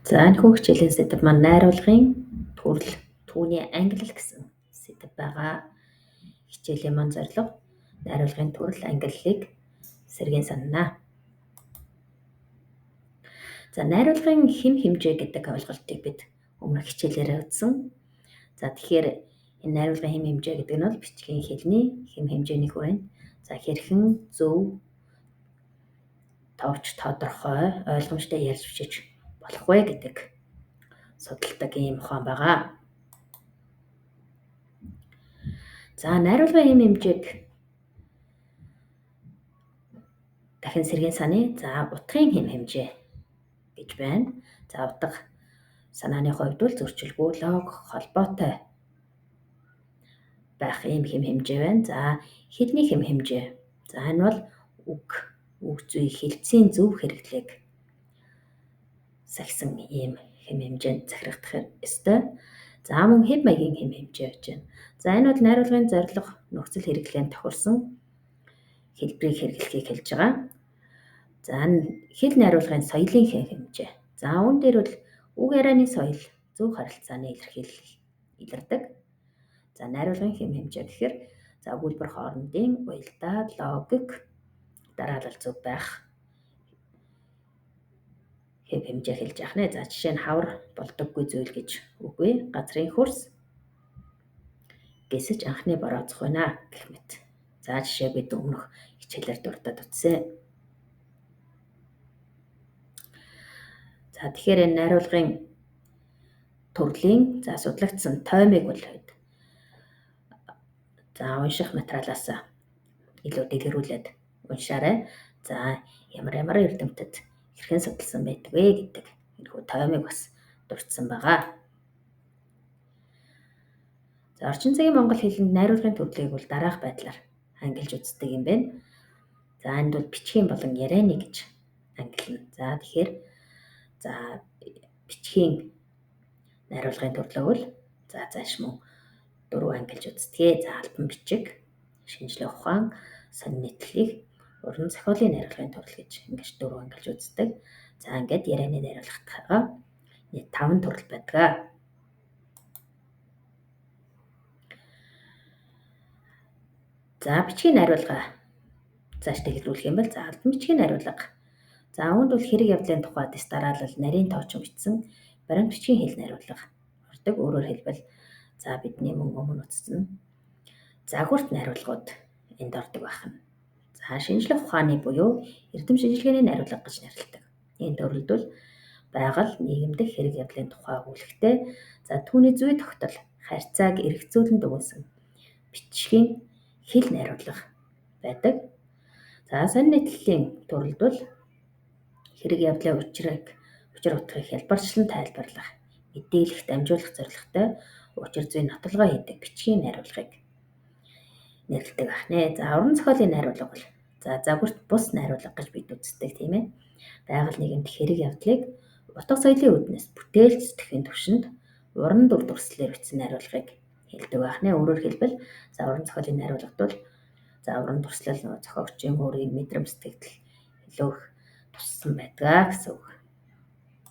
За энэхүү хичээлийн сэдэв маань найруулгын төрөл, түүний ангилал гэсэн сэдэв байгаа. Хичээлийн маань зорилго найруулгын төрөл, ангиллалыг сэргээн санана. За найруулгын хэм хэмжээ гэдэг ойлголтыг бид өмнөх хичээлээрээ үзсэн. За тэгэхээр энэ найруулгын хэм хэмжээ гэдэг нь бол бичгийн хэлний хэм хэмжээний хүрээнд за хэрхэн зөв, товч, тодорхой, ойлгомжтой ярьж бичиж болох вэ гэдэг судалдаг ийм ухаан байгаа. За найруулгын хэм хэмжээг дахин сэргээн саная. За утгын хэм хэмжээ гэж байна. За утга санааны хувьд бол зөрчилгүй, лог, холбоотой байх ийм хэм хэмжээ байна. За хэлний хэм хэмжээ. За энэ бол үг зүй, хэлцийн зөв хэрэглээг сахисан ийм хэм хэмжээнд захирагдах ёстой. За мөн хэв маягийн хэм хэмжээ гэж байна. За энэ бол найруулгын зорилго, нөхцөл хэрэглээнд тохирсон хэлбэрийг хэрэглэхийг хэлж байгаа. За хэл найруулгын соёлын хэм хэмжээ. За үүн дээр бол үг ярианы соёл, зөв харилцааны илэрдэг. За найруулгын хэм хэмжээ гэхээр за өгүүлбэр хоорондын уялдаа, логик, дараалал зөв байх хэм хэмжээ хэлж яах нэ. За жишээ нь хавар болдоггүй зүйл гэж үгүй, газрын хөрс гэсэж анхны борооцох байна гэх мэт. За жишээ бид өмнөх хичээлээр дурдаад үзсэн. За тэгэхээр энэ найруулгын төрлийн за судлагдсан тоймыг бол за унших материалаас илүү дэлгэрүүлээд уншаарай. За ямар эрдэмтэд хэрхэн судалсан байдаг вэ гэдэг энэхүү тоймыг бас дурдсан байгаа. За орчин цагийн монгол хэлэнд найруулгын төрлийг бол дараах байдлаар ангилж үздэг юм байна. За энд бол бичгийн болон ярианы гэж ангилна. За тэгэхээр за бичгийн найруулгын төрлөө бол за зааш мөн 4 ангилж үздэг. За албан бичиг, шинжлэх ухаан, сонин нийтлэлийг уран зохиолын найруулгын төрөл гэж ингэж 4 ангилж үздэг. За ингээд ярианы найруулгатайгаа нийт 5 төрөл байдаг. За бичгийн найруулга зааш дэглүүлэх юм бол за албан бичгийн найруулга. За үүнд бол хэрэг явдлын тухай дэс дараалал, нарийн тоочин бичсэн баримт бичгийн хэл найруулга ордог. Өөрөөр хэлбэл за бидний өмнө үзсэн загварт найруулгууд энд ордог байна. За шинжлэх ухааны буюу эрдэм шинжилгээний найруулга гэж нэрлэдэг. Энэ төрөлд бол байгаль, нийгэм дэх хэрэг явдлын тухай өгүүлэхтэй за түүний зүй тогтол, харьцааг эргэцүүлэн дүгнсэн бичгийн хэл найруулга байдаг. За сонин нийтлэлийн төрөлд бол хэрэг явдлын учир утгыг хялбарчлан тайлбарлах, мэдээлэх, дамжуулах зорилготой учир зүйн нотолгоо хийдэг бичгийн найруулгыг нэрлэдэг байна. За уран зохиолын найруулга бол за загварт бус найруулга гэж бид үздэг тийм ээ. Байгаль нийгэмд хэрэг явдлыг утга соёлын үүднээс бүтээл зүтгэхийн түвшинд уран дүр төрслөөр бичсэн найруулгыг хэлдэг байна. Өөрөөр хэлбэл за уран зохиолын найруулгад бол за уран дүрслэл зохиогчийн өөрийн мэдрэмж сэтгэл илүү их туссан байдаг гэсэн үг.